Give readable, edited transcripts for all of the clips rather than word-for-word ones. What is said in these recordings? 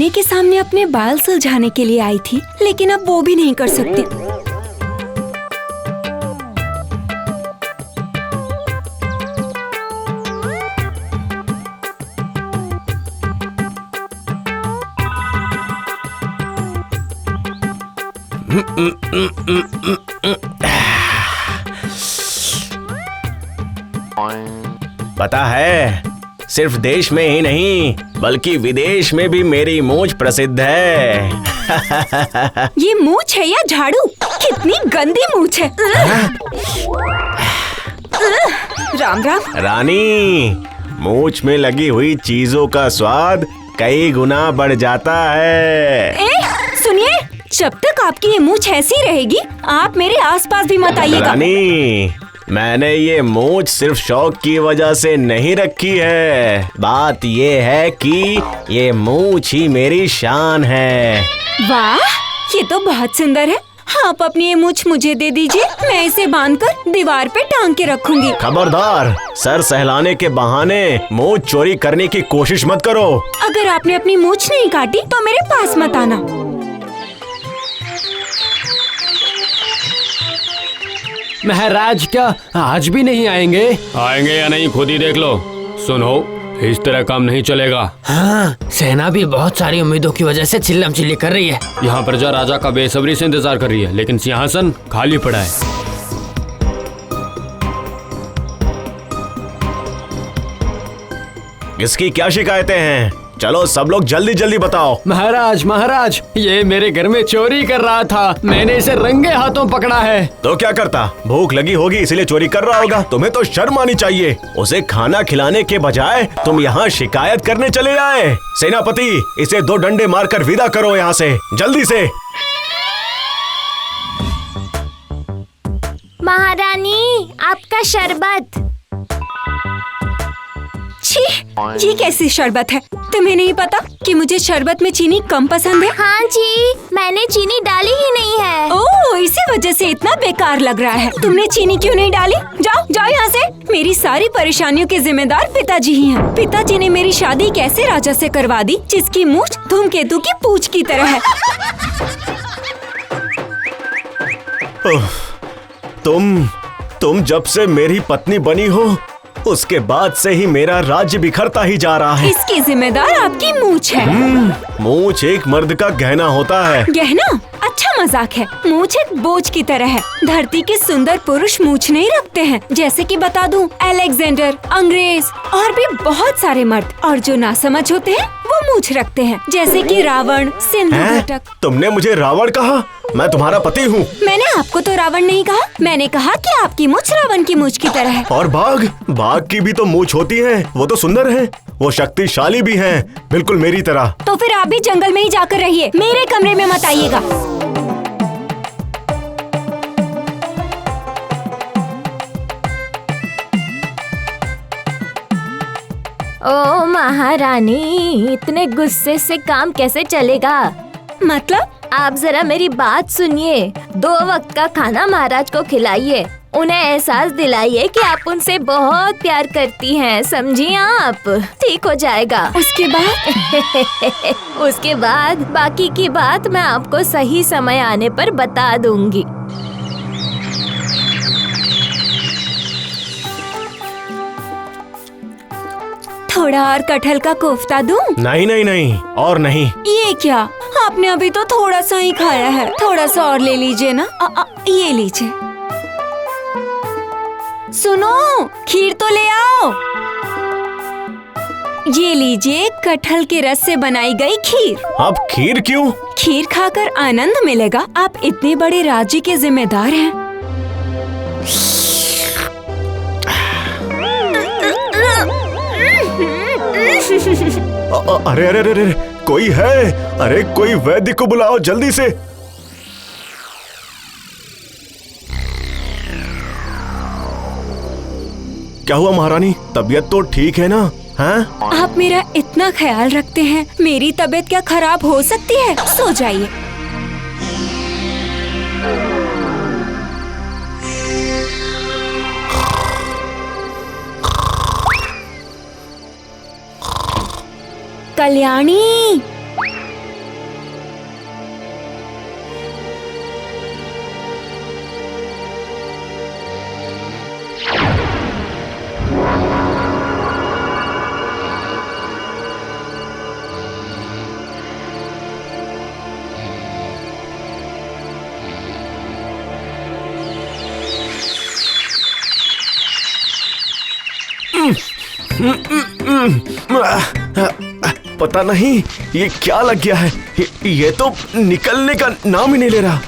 आईने के सामने अपने बाल सुलझाने के लिए आई थी, लेकिन अब वो भी नहीं कर सकती। पता है, सिर्फ देश में ही नहीं बल्कि विदेश में भी मेरी मूंछ प्रसिद्ध है। ये मूंछ है या झाड़ू? कितनी गंदी मूंछ है। राम राम। रानी, मूंछ में लगी हुई चीजों का स्वाद कई गुना बढ़ जाता है। सुनिए, जब तक आपकी ये मूंछ ऐसी रहेगी, आप मेरे आसपास भी मत आइएगा। रानी, मैंने ये मूंछ सिर्फ शौक की वजह से नहीं रखी है। बात ये है कि ये मूंछ ही मेरी शान है। वाह, ये तो बहुत सुंदर है। आप अपनी ये मूंछ मुझे दे दीजिए, मैं इसे बांधकर दीवार पे टांग के रखूंगी। खबरदार, सर सहलाने के बहाने मूंछ चोरी करने की कोशिश मत करो। अगर आपने अपनी मूंछ नहीं काटी तो मेरे पास मत आना। महाराज क्या आज भी नहीं आएंगे? आएंगे या नहीं खुद ही देख लो। सुनो, इस तरह काम नहीं चलेगा। हाँ, सेना भी बहुत सारी उम्मीदों की वजह से चिल्लम चिल्ली कर रही है। यहाँ प्रजा राजा का बेसब्री से इंतजार कर रही है, लेकिन सिंहासन खाली पड़ा है। इसकी क्या शिकायतें हैं? चलो सब लोग जल्दी जल्दी बताओ। महाराज महाराज, ये मेरे घर में चोरी कर रहा था। मैंने इसे रंगे हाथों पकड़ा है। तो क्या करता? भूख लगी होगी इसीलिए चोरी कर रहा होगा। तुम्हें तो शर्म आनी चाहिए। उसे खाना खिलाने के बजाय तुम यहाँ शिकायत करने चले आए। सेनापति, इसे 2 डंडे मारकर विदा करो यहाँ से, जल्दी से। महारानी, आपका शरबत। छी, ये कैसी शरबत है? तुम्हें नहीं पता कि मुझे शरबत में चीनी कम पसंद है? हाँ जी, मैंने चीनी डाली ही नहीं है। ओह, इसी वजह से इतना बेकार लग रहा है। तुमने चीनी क्यों नहीं डाली? जाओ जाओ यहाँ से। मेरी सारी परेशानियों के जिम्मेदार पिताजी ही हैं। पिताजी ने मेरी शादी कैसे राजा से करवा दी जिसकी मूंछ धूमकेतु की पूंछ की तरह है। तुम जब से मेरी पत्नी बनी हो उसके बाद से ही मेरा राज्य बिखरता ही जा रहा है। इसकी जिम्मेदार आपकी मूंछ है। मूंछ एक मर्द का गहना होता है। गहना? अच्छा मजाक है। मूंछ एक बोझ की तरह है। धरती के सुंदर पुरुष मूंछ नहीं रखते हैं। जैसे कि बता दूं, अलेक्जेंडर, अंग्रेज और भी बहुत सारे मर्द। और जो नासमझ होते हैं वो मूंछ रखते हैं, जैसे कि रावण, सिंधु घटक। तुमने मुझे रावण कहा? मैं तुम्हारा पति हूँ। मैंने आपको तो रावण नहीं कहा, मैंने कहा कि आपकी मूंछ रावण की मूंछ की तरह है। और बाघ की भी तो मूंछ होती है। वो तो सुंदर है, वो शक्तिशाली भी है, बिल्कुल मेरी तरह। तो फिर आप भी जंगल में ही जाकर रहिए, मेरे कमरे में मत आइएगा। ओ महारानी, इतने गुस्से से काम कैसे चलेगा? मतलब? आप जरा मेरी बात सुनिए। 2 वक्त का खाना महाराज को खिलाइए। उन्हें एहसास दिलाइए कि आप उनसे बहुत प्यार करती हैं, समझी आप? ठीक हो जाएगा। उसके बाद? उसके बाद बाकी की बात मैं आपको सही समय आने पर बता दूंगी। थोड़ा और कटहल का कोफ्ता दूं? नहीं नहीं नहीं, और नहीं। ये क्या? आपने अभी तो थोड़ा सा ही खाया है। थोड़ा सा और ले लीजिए ना। ये लीजिए। सुनो, खीर तो ले आओ। ये लीजिए, कटहल के रस से बनाई गई खीर। अब खीर क्यों? खीर खाकर आनंद मिलेगा। आप इतने बड़े राज्य के जिम्मेदार हैं। अरे अरे अरे अरे, कोई है? अरे कोई वैद्य को बुलाओ जल्दी से। क्या हुआ महारानी? तबीयत तो ठीक है ना? हाँ? आप मेरा इतना ख्याल रखते हैं, मेरी तबीयत क्या खराब हो सकती है? सो जाइए। कल्याणी, पता नहीं ये क्या लग गया है। ये तो निकलने का नाम ही नहीं ले रहा।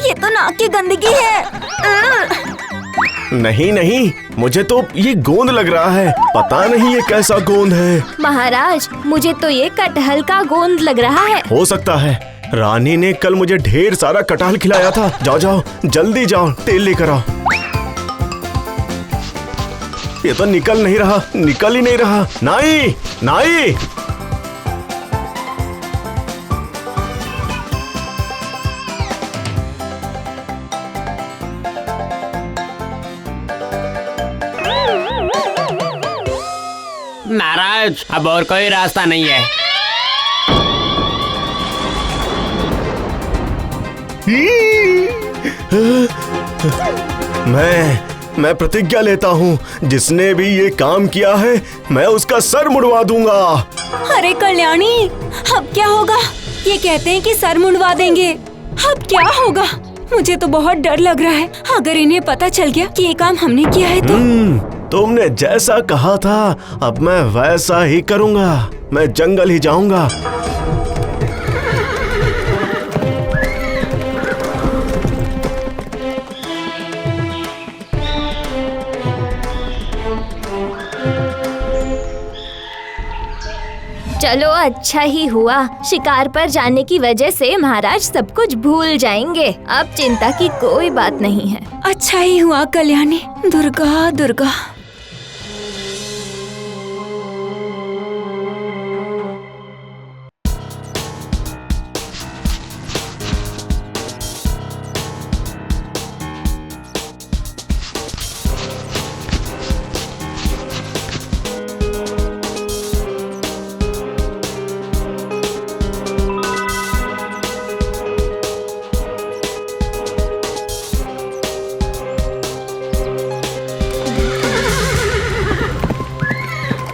ये तो नाक की गंदगी है। नहीं नहीं, मुझे तो ये गोंद लग रहा है। पता नहीं ये कैसा गोंद है। महाराज, मुझे तो ये कटहल का गोंद लग रहा है। हो सकता है। रानी ने कल मुझे ढेर सारा कटहल खिलाया था। जाओ जाओ, जल्दी जाओ, तेल लेकर आओ। ये तो निकल नहीं रहा, निकल ही नहीं रहा। नाई, नाई। महाराज, अब और कोई रास्ता नहीं है। मैं प्रतिज्ञा लेता हूँ, जिसने भी ये काम किया है मैं उसका सर मुड़वा दूंगा। अरे कल्याणी, अब क्या होगा? ये कहते हैं कि सर मुंडवा देंगे। अब क्या होगा? मुझे तो बहुत डर लग रहा है। अगर इन्हें पता चल गया कि ये काम हमने किया है तो। तुमने जैसा कहा था अब मैं वैसा ही करूंगा। मैं जंगल ही जाऊंगा। चलो, अच्छा ही हुआ। शिकार पर जाने की वजह से महाराज सब कुछ भूल जाएंगे। अब चिंता की कोई बात नहीं है। अच्छा ही हुआ कल्याणी। दुर्गा दुर्गा।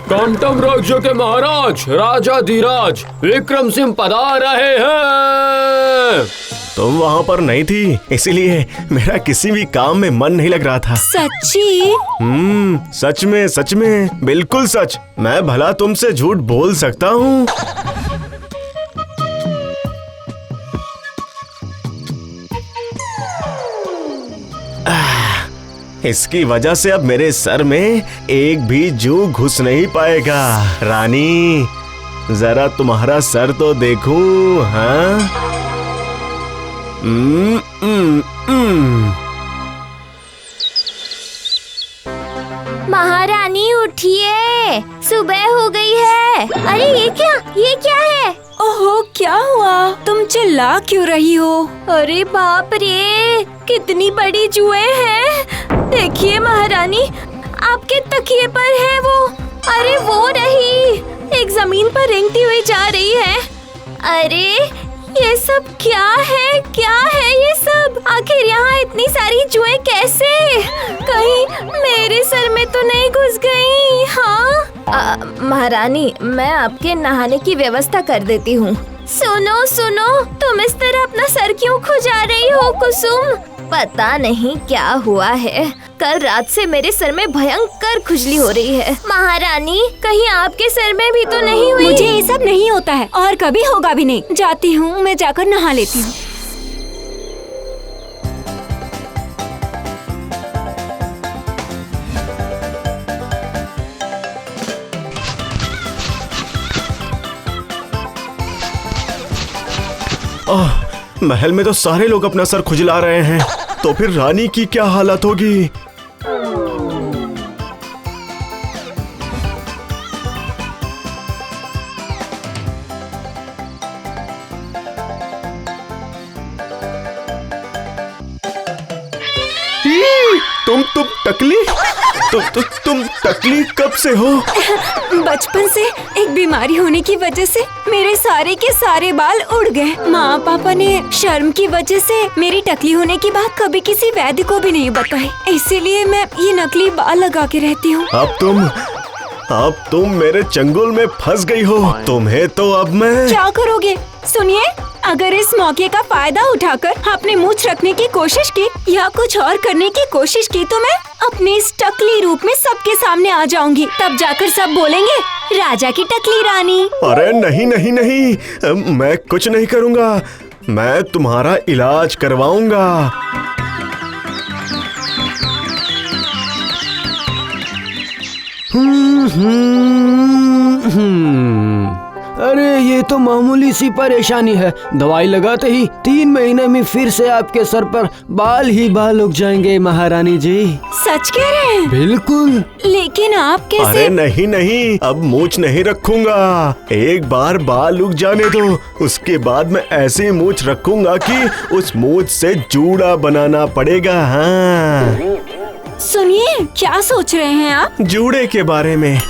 कांटम राज्य के महाराज राजा धीराज विक्रम सिंह पधार रहे हैं। तुम वहाँ पर नहीं थी, इसीलिए मेरा किसी भी काम में मन नहीं लग रहा था। सच्ची? सच में बिल्कुल सच। मैं भला तुमसे झूठ बोल सकता हूँ? इसकी वजह से अब मेरे सर में एक भी जू घुस नहीं पाएगा। रानी, जरा तुम्हारा सर तो देखूं। हाँ? महारानी उठिए, सुबह हो गई है। अरे ये क्या है? ओहो, क्या हुआ? तुम चिल्ला क्यों रही हो? अरे बाप रे, कितनी बड़ी जुएं हैं। देखिए महारानी, आपके तकिए पर है वो। अरे वो रही, एक जमीन पर रेंगती हुई जा रही है। अरे ये सब क्या है? क्या है ये सब? आखिर यहाँ इतनी सारी जुएं कैसे? कहीं मेरे सर में तो नहीं घुस गई? हाँ महारानी, मैं आपके नहाने की व्यवस्था कर देती हूँ। सुनो, तुम इस तरह अपना सर क्यों खुजा रही हो कुसुम? पता नहीं क्या हुआ है, कल रात से मेरे सर में भयंकर खुजली हो रही है। महारानी, कहीं आपके सर में भी तो नहीं हुई? मुझे ये सब नहीं होता है और कभी होगा भी नहीं। जाती हूँ, मैं जाकर नहा लेती हूँ। महल में तो सारे लोग अपना सर खुजला रहे हैं, तो फिर रानी की क्या हालत होगी? तुम टकली? तुम टकली कब से हो? बचपन से एक बीमारी होने की वजह से मेरे सारे के सारे बाल उड़ गए। माँ पापा ने शर्म की वजह से मेरी टकली होने की बात कभी किसी वैद्य को भी नहीं बताई, इसीलिए मैं ये नकली बाल लगा के रहती हूँ। अब तुम मेरे चंगुल में फंस गई हो। तुम्हें तो अब मैं... क्या करोगे? सुनिए, अगर इस मौके का फायदा उठाकर आपने मूंछ रखने की कोशिश की या कुछ और करने की कोशिश की तो मैं अपने इस टकली रूप में सबके सामने आ जाऊंगी। तब जाकर सब बोलेंगे राजा की टकली रानी। अरे नहीं नहीं नहीं, मैं कुछ नहीं करूँगा। मैं तुम्हारा इलाज करवाऊंगा। अरे ये तो मामूली सी परेशानी है, दवाई लगाते ही 3 महीने में फिर से आपके सर पर बाल ही बाल उग जाएंगे महारानी जी। सच कह रहे हैं? बिल्कुल। लेकिन आप कैसे? अरे नहीं नहीं, अब मूंछ नहीं रखूंगा। एक बार बाल उग जाने दो, उसके बाद मैं ऐसी मूंछ रखूंगा कि उस मूंछ से जूड़ा बनाना पड़ेगा। हाँ सुनिए, क्या सोच रहे हैं आप? जूड़े के बारे में।